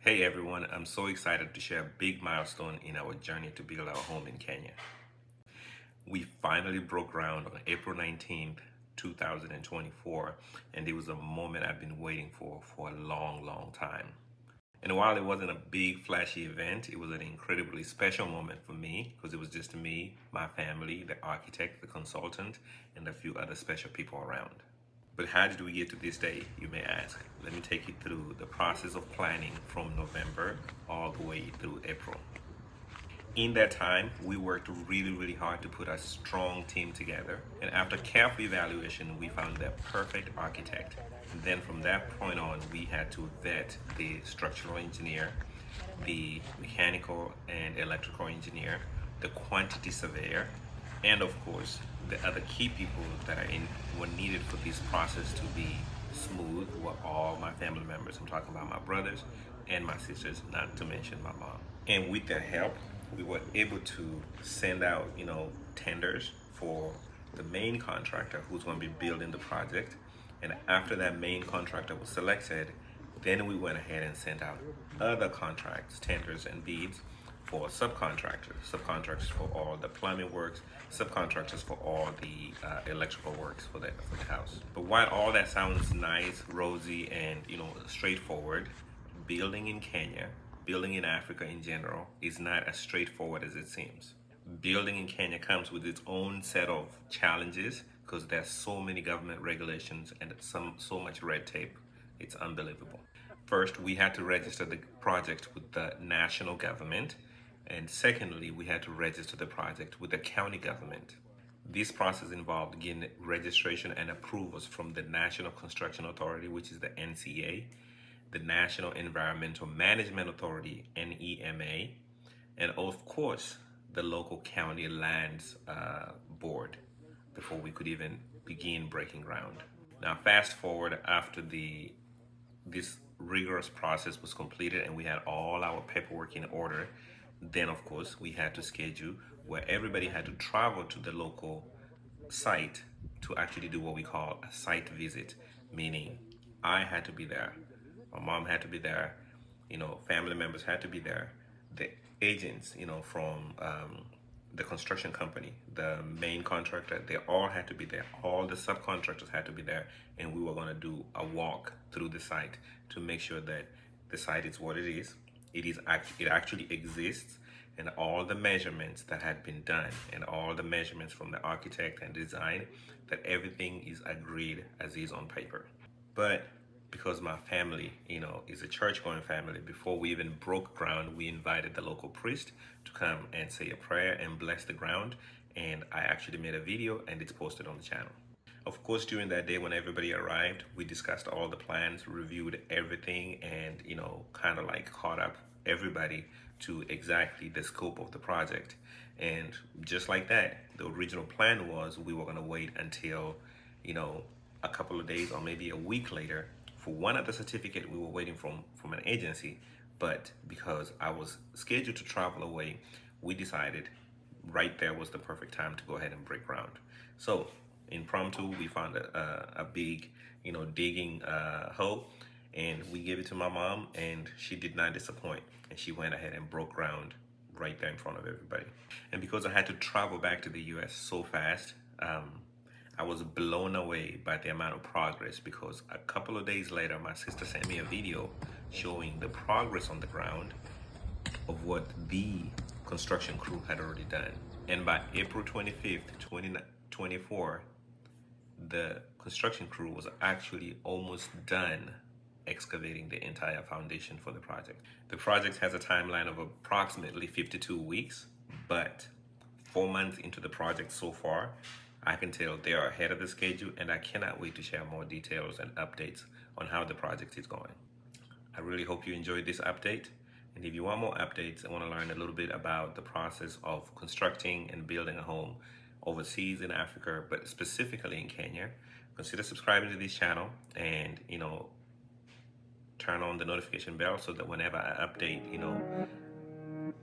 Hey everyone, I'm so excited to share a big milestone in our journey to build our home in Kenya. We finally broke ground on April 19th, 2024, and it was a moment I've been waiting for a long time. And while it wasn't a big flashy event, it was an incredibly special moment for me because it was just me, my family, the architect, the consultant, and a few other special people around. But how did we get to this day, you may ask? Let me take you through the process of planning from November all the way through April. In that time, we worked really hard to put a strong team together. And after careful evaluation, we found the perfect architect. And then from that point on, we had to vet the structural engineer, the mechanical and electrical engineer, the quantity surveyor, and of course, the other key people that were needed for this process to be smooth were all my family members. I'm talking about my brothers and my sisters, not to mention my mom. And with their help, we were able to send out, tenders for the main contractor who's going to be building the project. And after that main contractor was selected, then we went ahead and sent out other contracts, tenders, and bids for subcontractors for all the plumbing works, subcontractors for all the electrical works for the house. But while all that sounds nice, rosy, and straightforward, building in Kenya, building in Africa in general, is not as straightforward as it seems. Building in Kenya comes with its own set of challenges because there's so many government regulations and so much red tape. It's unbelievable. First, we had to register the project with the national government. And secondly, we had to register the project with the county government. This process involved getting registration and approvals from the National Construction Authority, which is the NCA, the National Environmental Management Authority, NEMA, and of course, the local county lands board before we could even begin breaking ground. Now, fast forward after this rigorous process was completed and we had all our paperwork in order, then of course we had to schedule where everybody had to travel to the local site to actually do what we call a site visit, meaning I had to be there, my mom had to be there, family members had to be there, the agents, from the construction company, the main contractor, they all had to be there, all the subcontractors had to be there, and we were going to do a walk through the site to make sure that the site is what it is. It actually exists, and all the measurements that had been done and all the measurements from the architect and design, that everything is agreed as is on paper. But because my family, is a church-going family, before we even broke ground, we invited the local priest to come and say a prayer and bless the ground. And I actually made a video and it's posted on the channel. Of course, during that day when everybody arrived, we discussed all the plans, reviewed everything, and kind of like caught up everybody to exactly the scope of the project. And just like that, the original plan was we were going to wait until a couple of days or maybe a week later for one other certificate we were waiting from an agency. But because I was scheduled to travel away, we decided right there was the perfect time to go ahead and break ground. So impromptu, we found a big digging hole, and we gave it to my mom, and she did not disappoint, and she went ahead and broke ground right there in front of everybody. And because I had to travel back to the US so fast, I was blown away by the amount of progress, because a couple of days later my sister sent me a video showing the progress on the ground of what the construction crew had already done. And by April 25th, 2024, the construction crew was actually almost done excavating the entire foundation for the project. The project has a timeline of approximately 52 weeks, but 4 months into the project so far, I can tell they are ahead of the schedule, and I cannot wait to share more details and updates on how the project is going. I really hope you enjoyed this update. And if you want more updates and want to learn a little bit about the process of constructing and building a home overseas in Africa, but specifically in Kenya, consider subscribing to this channel and, turn on the notification bell so that whenever I update,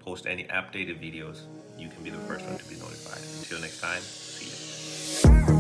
post any updated videos, you can be the first one to be notified. Until next time, see you.